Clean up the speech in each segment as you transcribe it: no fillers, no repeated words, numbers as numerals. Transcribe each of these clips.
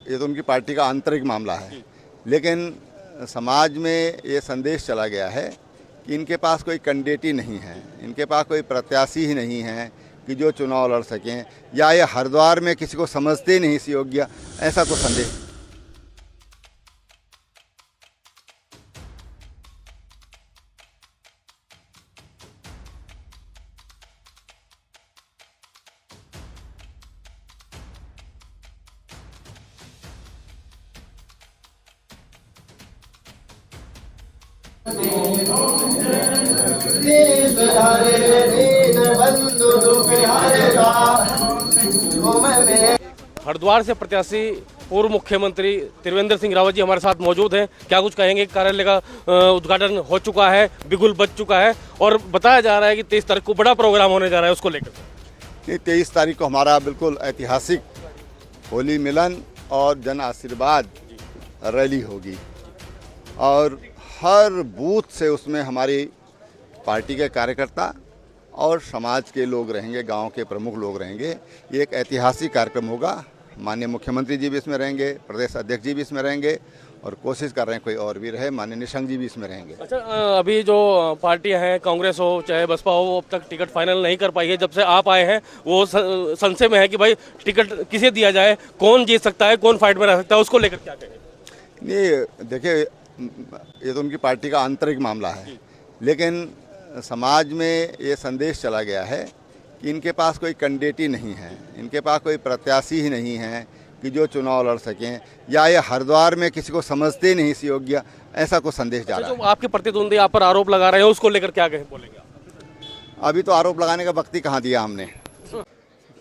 ये तो उनकी पार्टी का आंतरिक मामला है, लेकिन समाज में ये संदेश चला गया है कि इनके पास कोई कैंडिडेट ही नहीं है, इनके पास कोई प्रत्याशी ही नहीं है कि जो चुनाव लड़ सकें, या ये हरिद्वार में किसी को समझते ही नहीं इस योग्य, ऐसा तो संदेश। हरिद्वार से प्रत्याशी पूर्व मुख्यमंत्री त्रिवेंद्र सिंह रावत जी हमारे साथ मौजूद हैं। क्या कुछ कहेंगे? कार्यालय का उद्घाटन हो चुका है, बिगुल बज चुका है और बताया जा रहा है कि 23 तारीख को बड़ा प्रोग्राम होने जा रहा है, उसको लेकर। 23 तारीख को हमारा बिल्कुल ऐतिहासिक होली मिलन और जन आशीर्वाद रैली होगी और हर बूथ से उसमें हमारी पार्टी के कार्यकर्ता और समाज के लोग रहेंगे, गांव के प्रमुख लोग रहेंगे। ये एक ऐतिहासिक कार्यक्रम होगा। माननीय मुख्यमंत्री जी भी इसमें रहेंगे, प्रदेश अध्यक्ष जी भी इसमें रहेंगे और कोशिश कर रहे हैं कोई और भी रहे, माननीय निशंक जी भी इसमें रहेंगे। अच्छा, अभी जो पार्टियां हैं, कांग्रेस हो चाहे बसपा हो, अब तक टिकट फाइनल नहीं कर पाई है। जब से आप आए हैं वो संशय में है कि भाई टिकट किसे दिया जाए, कौन जीत सकता है, कौन फाइट में रह सकता है, उसको लेकर क्या कहें? नहीं, देखिए, ये तो उनकी पार्टी का आंतरिक मामला है, लेकिन समाज में ये संदेश चला गया है कि इनके पास कोई कैंडिडेट ही नहीं है, इनके पास कोई प्रत्याशी ही नहीं है कि जो चुनाव लड़ सकें, या ये हरिद्वार में किसी को समझते ही नहीं इस योग्य, ऐसा कुछ संदेश जा रहा है। जो आपके प्रतिद्वंदी आप पर आरोप लगा रहे हैं उसको लेकर क्या कहें, बोलेंगे? अभी तो आरोप लगाने का वक्त ही कहाँ दिया हमने।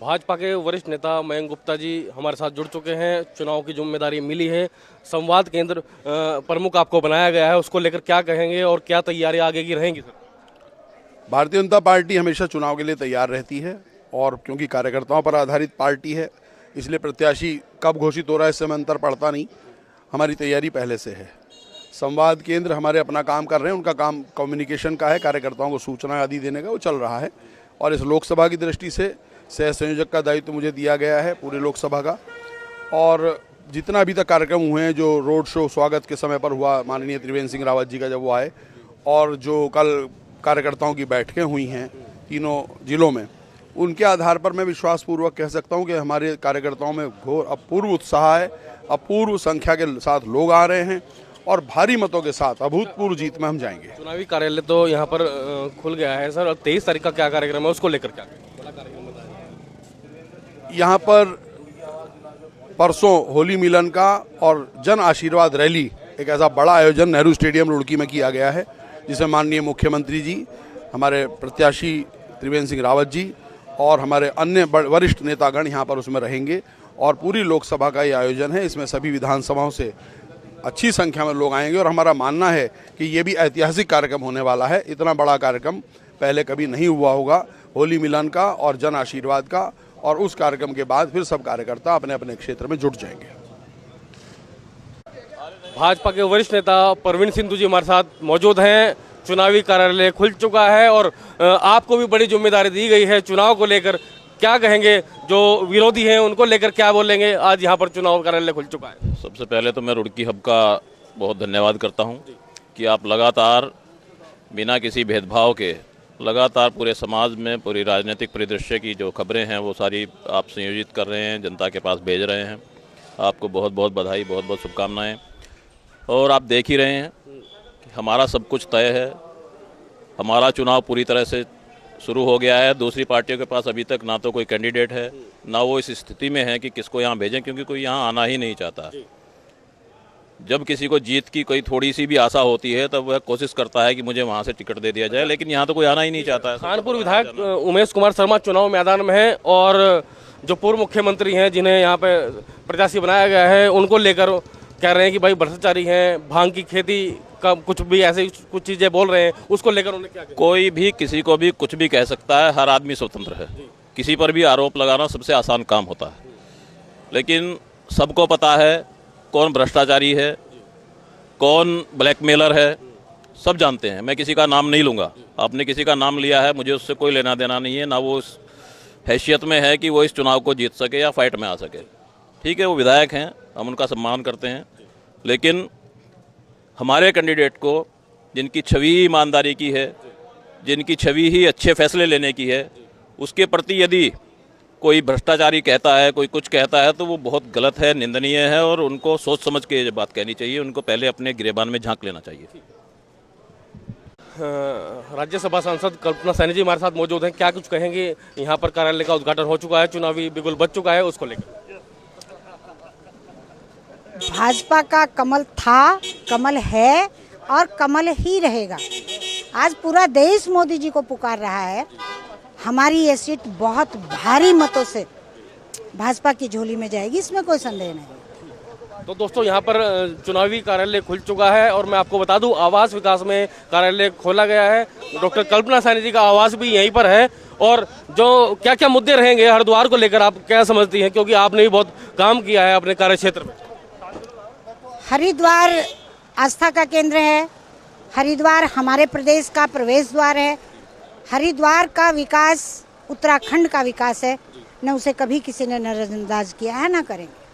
भाजपा के वरिष्ठ नेता मयंक गुप्ता जी हमारे साथ जुड़ चुके हैं। चुनाव की जिम्मेदारी मिली है, संवाद केंद्र प्रमुख आपको बनाया गया है, उसको लेकर क्या कहेंगे और क्या तैयारी आगे की रहेंगी? सर, भारतीय जनता पार्टी हमेशा चुनाव के लिए तैयार रहती है और क्योंकि कार्यकर्ताओं पर आधारित पार्टी है, इसलिए प्रत्याशी कब घोषित हो रहा है इससे में अंतर पड़ता नहीं। हमारी तैयारी पहले से है। संवाद केंद्र हमारे अपना काम कर रहे हैं, उनका काम कम्युनिकेशन का है, कार्यकर्ताओं को सूचना आदि देने का, वो चल रहा है। और इस लोकसभा की दृष्टि से सह संयोजक का दायित्व मुझे दिया गया है पूरे लोकसभा का। और जितना अभी तक कार्यक्रम हुए हैं, जो रोड शो स्वागत के समय पर हुआ माननीय त्रिवेंद्र सिंह रावत जी का जब वो आए, और जो कल कार्यकर्ताओं की बैठकें हुई हैं तीनों जिलों में, उनके आधार पर मैं विश्वासपूर्वक कह सकता हूं कि हमारे कार्यकर्ताओं में घोर अपूर्व उत्साह है, अपूर्व संख्या के साथ लोग आ रहे हैं और भारी मतों के साथ अभूतपूर्व जीत में हम जाएंगे। चुनावी कार्यालय तो यहाँ पर खुल गया है सर, 23 तारीख का क्या कार्यक्रम है, उसको लेकर क्या बड़ा कार्यक्रम बताएं? यहाँ पर परसों होली मिलन का और जन आशीर्वाद रैली, एक ऐसा बड़ा आयोजन नेहरू स्टेडियम रुड़की में किया गया है, जिसे माननीय मुख्यमंत्री जी, हमारे प्रत्याशी त्रिवेंद्र सिंह रावत जी और हमारे अन्य वरिष्ठ नेतागण यहाँ पर उसमें रहेंगे। और पूरी लोकसभा का ये आयोजन है, इसमें सभी विधानसभाओं से अच्छी संख्या में लोग आएंगे और हमारा मानना है कि ये भी ऐतिहासिक कार्यक्रम होने वाला है। इतना बड़ा कार्यक्रम पहले कभी नहीं हुआ होगा, होली मिलन का और जन आशीर्वाद का, और उस कार्यक्रम के बाद फिर सब कार्यकर्ता अपने अपने क्षेत्र में जुट जाएंगे। भाजपा के वरिष्ठ नेता परवीन सिंधु जी हमारे साथ मौजूद हैं। चुनावी कार्यालय खुल चुका है और आपको भी बड़ी जिम्मेदारी दी गई है चुनाव को लेकर। क्या कहेंगे? जो विरोधी हैं उनको लेकर क्या बोलेंगे? आज यहाँ पर चुनाव कार्यालय खुल चुका है। सबसे पहले तो मैं रुड़की हब का बहुत धन्यवाद करता हूँ कि आप लगातार बिना किसी भेदभाव के लगातार पूरे समाज में पूरी राजनीतिक परिदृश्य की जो खबरें हैं वो सारी आप संयोजित कर रहे हैं, जनता के पास भेज रहे हैं। आपको बहुत बहुत बधाई, बहुत बहुत शुभकामनाएं। और आप देख ही रहे हैं कि हमारा सब कुछ तय है, हमारा चुनाव पूरी तरह से शुरू हो गया है। दूसरी पार्टियों के पास अभी तक ना तो कोई कैंडिडेट है, ना वो इस स्थिति में है कि किसको यहाँ भेजें, क्योंकि कोई यहाँ आना ही नहीं चाहता। जब किसी को जीत की कोई थोड़ी सी भी आशा होती है तब वह कोशिश करता है कि मुझे वहाँ से टिकट दे दिया जाए, लेकिन यहाँ तो कोई आना ही नहीं चाहता है। खानपुर विधायक उमेश कुमार शर्मा चुनाव मैदान में है और जो पूर्व मुख्यमंत्री हैं जिन्हें यहाँ पे प्रत्याशी बनाया गया है, उनको लेकर कह रहे हैं कि भाई भ्रष्टाचारी हैं, भांग की खेती का कुछ भी ऐसे कुछ चीज़ें बोल रहे हैं, उसको लेकर उन्हें क्या? कोई भी किसी को भी कुछ भी कह सकता है, हर आदमी स्वतंत्र है। किसी पर भी आरोप लगाना सबसे आसान काम होता है, लेकिन सबको पता है कौन भ्रष्टाचारी है, कौन ब्लैकमेलर है, सब जानते हैं। मैं किसी का नाम नहीं लूँगा। आपने किसी का नाम लिया है, मुझे उससे कोई लेना देना नहीं है, ना वो इस हैसियत में है कि वो इस चुनाव को जीत सके या फाइट में आ सके। ठीक है, वो विधायक हैं, हम उनका सम्मान करते हैं, लेकिन हमारे कैंडिडेट को जिनकी छवि ईमानदारी की है, जिनकी छवि ही अच्छे फैसले लेने की है, उसके प्रति यदि कोई भ्रष्टाचारी कहता है, कोई कुछ कहता है, तो वो बहुत गलत है, निंदनीय है, और उनको सोच समझ के ये बात कहनी चाहिए। उनको पहले अपने गिरेबान में झांक लेना चाहिए। राज्यसभा सांसद कल्पना सैनी जी हमारे साथ मौजूद हैं, क्या कुछ कहेंगे? यहाँ पर कार्यालय का उद्घाटन हो चुका है, चुनावी बिगुल बज चुका है, उसको लेकर भाजपा का कमल था, कमल है और कमल ही रहेगा। आज पूरा देश मोदी जी को पुकार रहा है। हमारी ये सीट बहुत भारी मतों से भाजपा की झोली में जाएगी, इसमें कोई संदेह नहीं। तो दोस्तों, यहाँ पर चुनावी कार्यालय खुल चुका है और मैं आपको बता दूं, आवास विकास में कार्यालय खोला गया है। डॉक्टर कल्पना सैनी जी का आवास भी यहीं पर है। और जो क्या क्या मुद्दे रहेंगे हरिद्वार को लेकर, आप क्या समझती हैं, क्योंकि आपने भी बहुत काम किया है अपने कार्य क्षेत्र में? हरिद्वार आस्था का केंद्र है, हरिद्वार हमारे प्रदेश का प्रवेश द्वार है, हरिद्वार का विकास उत्तराखंड का विकास है, न उसे कभी किसी ने नजरअंदाज किया है, न करेंगे।